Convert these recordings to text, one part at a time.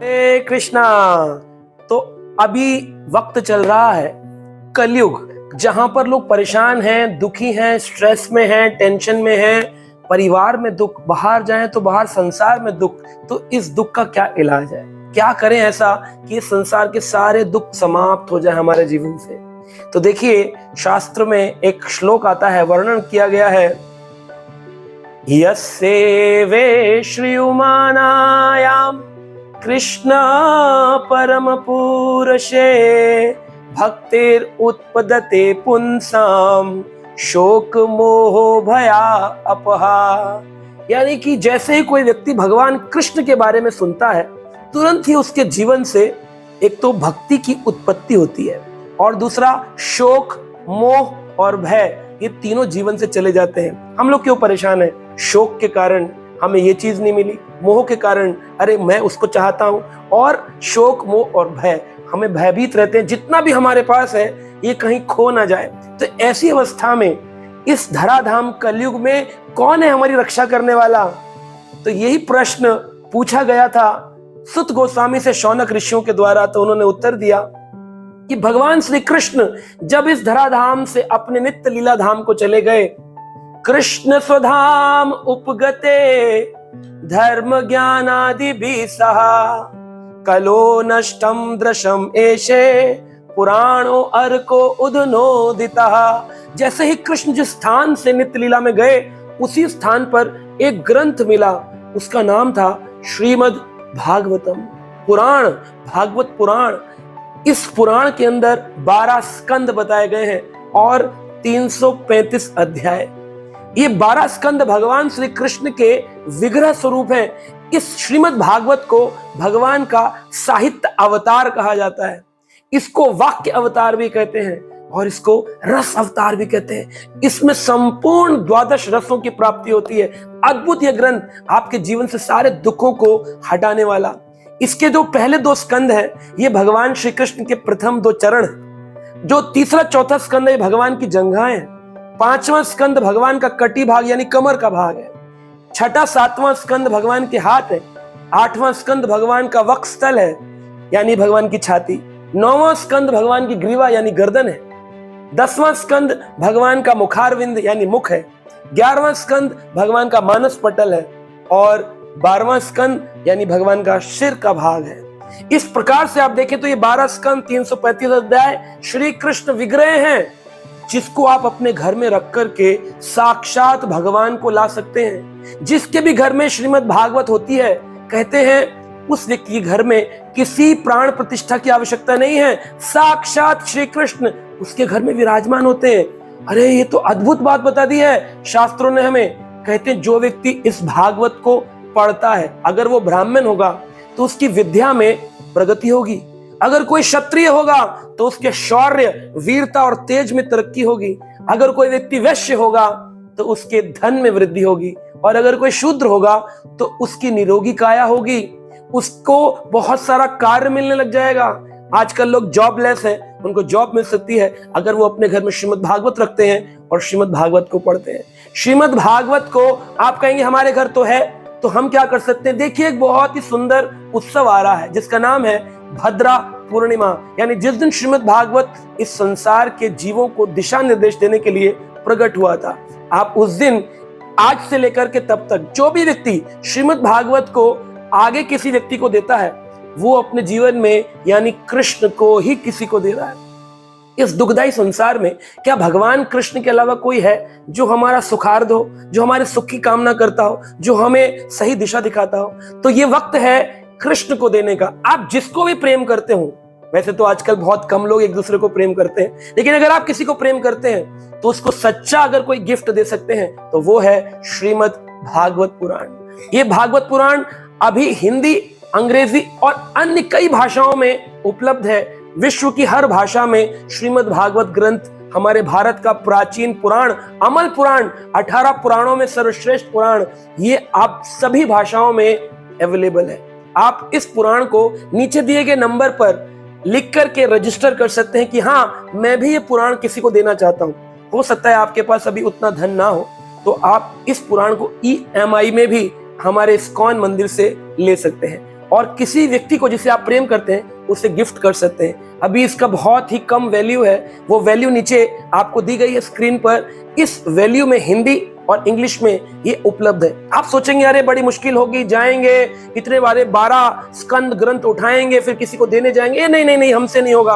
हरे कृष्णा। तो अभी वक्त चल रहा है कलयुग, जहां पर लोग परेशान हैं, दुखी हैं, स्ट्रेस में हैं, टेंशन में हैं, परिवार में दुख, बाहर जाएं तो बाहर संसार में दुख। तो इस दुख का क्या इलाज है? क्या करें ऐसा कि संसार के सारे दुख समाप्त हो जाए हमारे जीवन से? तो देखिए, शास्त्र में एक श्लोक आता है, वर्णन किया गया है, यस्सेवे श्रियुमानायाम कृष्ण परम पुरुषे भक्तिर उत्पदते पुंसाम शोक मोह भया अपहा। यानी कि जैसे ही कोई व्यक्ति भगवान कृष्ण के बारे में सुनता है, तुरंत ही उसके जीवन से एक तो भक्ति की उत्पत्ति होती है और दूसरा शोक, मोह और भय, ये तीनों जीवन से चले जाते हैं। हम लोग क्यों परेशान हैं? शोक के कारण हमें ये चीज नहीं मिली, मोह के कारण अरे मैं उसको चाहता हूं, और शोक, मोह और भय, हमें भयभीत रहते हैं जितना भी हमारे पास है ये कहीं खो ना जाए। तो ऐसी अवस्था में इस धराधाम कलयुग में कौन है हमारी रक्षा करने वाला? तो यही प्रश्न पूछा गया था सुत गोस्वामी से शौनक ऋषियों के द्वारा। तो उन्होंने उत्तर दिया कि भगवान श्री कृष्ण जब इस धराधाम से अपने नित्य लीला धाम को चले गए, कृष्ण स्वधाम उपगते धर्म ज्ञान आदि भी सहा कलो नष्टम दृशम एशे पुराणो अर्को उदनोदिता। जैसे ही कृष्ण जिस स्थान से नित्य लीला में गए, उसी स्थान पर एक ग्रंथ मिला, उसका नाम था श्रीमद् भागवतम पुराण, भागवत पुराण। इस पुराण के अंदर 12 स्कंद बताए गए हैं और 335 अध्याय। ये 12 स्कंद भगवान श्री कृष्ण के विग्रह स्वरूप हैं। इस श्रीमद् भागवत को भगवान का साहित्य अवतार कहा जाता है, इसको वाक्य अवतार भी कहते हैं और इसको रस अवतार भी कहते हैं। इसमें संपूर्ण 12 रसों की प्राप्ति होती है। अद्भुत यह ग्रंथ, आपके जीवन से सारे दुखों को हटाने वाला। इसके जो पहले 2 स्कंद है, ये भगवान श्री कृष्ण के प्रथम 2 चरण। जो तीसरा चौथा स्कंद है, भगवान की जंघाएं हैं। 5वां स्कंद भगवान का कटी भाग यानी कमर का भाग है। 6ठा 7वां स्कंद भगवान के हाथ है। 8वां स्कंद भगवान का वक्षस्थल है यानी भगवान की छाती। 9वां स्कंद भगवान की ग्रीवा यानी गर्दन है। 10वां स्कंद भगवान का मुखारविंद यानी मुख है। 11वां स्कंद भगवान का मानस पटल है और 12वां स्कंद यानी भगवान का सिर का भाग है। इस प्रकार से आप देखें तो ये 12 स्कंद, 335 अध्याय श्री कृष्ण विग्रह हैं, जिसको आप अपने घर में रख करके साक्षात भगवान को ला सकते हैं। जिसके भी घर में श्रीमद् भागवत होती है, कहते हैं उस व्यक्ति के घर में किसी प्राण प्रतिष्ठा की आवश्यकता नहीं है, साक्षात श्री कृष्ण उसके घर में विराजमान होते हैं। अरे ये तो अद्भुत बात बता दी है शास्त्रों ने हमें। कहते हैं जो व्यक्ति इस भागवत को पढ़ता है, अगर वो ब्राह्मण होगा तो उसकी विद्या में प्रगति होगी, अगर कोई क्षत्रिय होगा तो उसके शौर्य, वीरता और तेज में तरक्की होगी, अगर कोई व्यक्ति वैश्य होगा तो उसके धन में वृद्धि होगी, और अगर कोई शूद्र होगा तो उसकी निरोगी काया होगी, उसको बहुत सारा कार्य मिलने लग जाएगा। आजकल लोग जॉबलेस हैं, उनको जॉब मिल सकती है अगर वो अपने घर में श्रीमद् भागवत रखते हैं और श्रीमद् भागवत को पढ़ते हैं। श्रीमद् भागवत को आप कहेंगे हमारे घर तो है, तो हम क्या कर सकते हैं? देखिए, एक बहुत ही सुंदर उत्सव आ रहा है जिसका नाम है भद्रा पूर्णिमा, यानी जिस दिन श्रीमद् भागवत इस संसार के जीवों को दिशा निर्देश देने के लिए प्रकट हुआ था। आप उस दिन, आज से लेकर के तब तक, जो भी व्यक्ति श्रीमद् भागवत को आगे किसी व्यक्ति को देता है, वो अपने जीवन में यानी कृष्ण को ही किसी को दे रहा है। इस दुखदाई संसार में क्या भगवान कृष्ण के अलावा कोई है जो हमारा सुखार्थ हो, जो हमारे सुख की कामना करता हो, जो हमें सही दिशा दिखाता हो? तो ये वक्त है कृष्ण को देने का। आप जिसको भी प्रेम करते हो, वैसे तो आजकल बहुत कम लोग एक दूसरे को प्रेम करते हैं, लेकिन अगर आप किसी को प्रेम करते हैं तो उसको सच्चा अगर कोई गिफ्ट दे सकते हैं तो वो है श्रीमद् भागवत पुराण। ये भागवत पुराण अभी हिंदी, अंग्रेजी और अन्य कई भाषाओं में उपलब्ध है। विश्व की हर भाषा में श्रीमद् भागवत ग्रंथ, हमारे भारत का प्राचीन पुराण, अमल पुराण, 18 पुराणों में सर्वश्रेष्ठ पुराण, ये आप सभी भाषाओं में अवेलेबल है। आप इस पुराण को नीचे दिए गए नंबर पर लिख करके रजिस्टर कर सकते हैं कि हाँ, मैं भी ये पुराण किसी को देना चाहता हूं। हो सकता है आपके पास अभी उतना धन ना हो, तो आप इस पुराण को EMI में भी हमारे इस्कॉन मंदिर से ले सकते हैं। और किसी व्यक्ति को जिसे आप प्रेम करते हैं उसे गिफ्ट कर सकते हैं। अभी इसका बहुत ही कम वैल्यू है, वो वैल्यू नीचे आपको दी गई है स्क्रीन पर। इस वैल्यू में हिंदी और इंग्लिश में ये उपलब्ध है। आप सोचेंगे अरे बड़ी मुश्किल होगी, जाएंगे इतने बारे 12 स्कंद ग्रंथ उठाएंगे फिर किसी को देने जाएंगे। नहीं नहीं नहीं, हमसे नहीं होगा।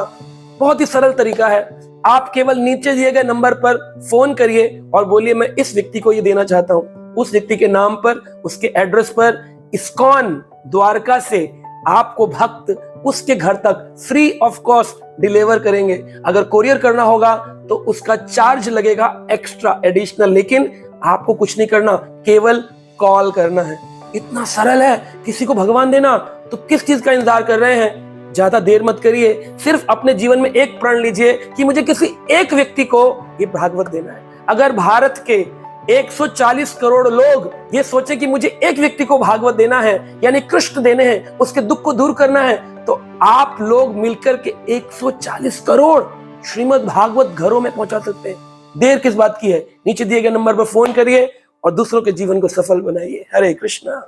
बहुत ही सरल तरीका है। आप केवल नीचे दिए गए नंबर पर फोन करिए और बोलिए मैं इस व्यक्ति को ये देना चाहता हूँ। उस व्यक्ति के नाम पर, उसके एड्रेस पर इस्कॉन द्वारका से आपको भक्त उसके घर तक फ्री ऑफ कॉस्ट डिलीवर करेंगे। अगर कोरियर करना होगा तो उसका चार्ज लगेगा एक्स्ट्रा एडिशनल, लेकिन आपको कुछ नहीं करना, केवल कॉल करना है। इतना सरल है। किसी को भगवान देना तो किस चीज का इंतजार कर रहे हैं? ज्यादा देर मत करिए, सिर्फ अपने जीवन में एक प्रण लीजिए कि मुझे किसी एक व्यक्ति को ये भागवत देना है। अगर भारत के 140 करोड़ लोग ये सोचे कि मुझे एक व्यक्ति को भागवत देना है, यानी कृष्ण देने हैं, उसके दुख को दूर करना है, तो आप लोग मिलकर के 140 करोड़ श्रीमद् भागवत घरों में पहुंचा सकते हैं। देर किस बात की है? नीचे दिए गए नंबर पर फोन करिए और दूसरों के जीवन को सफल बनाइए। हरे कृष्णा।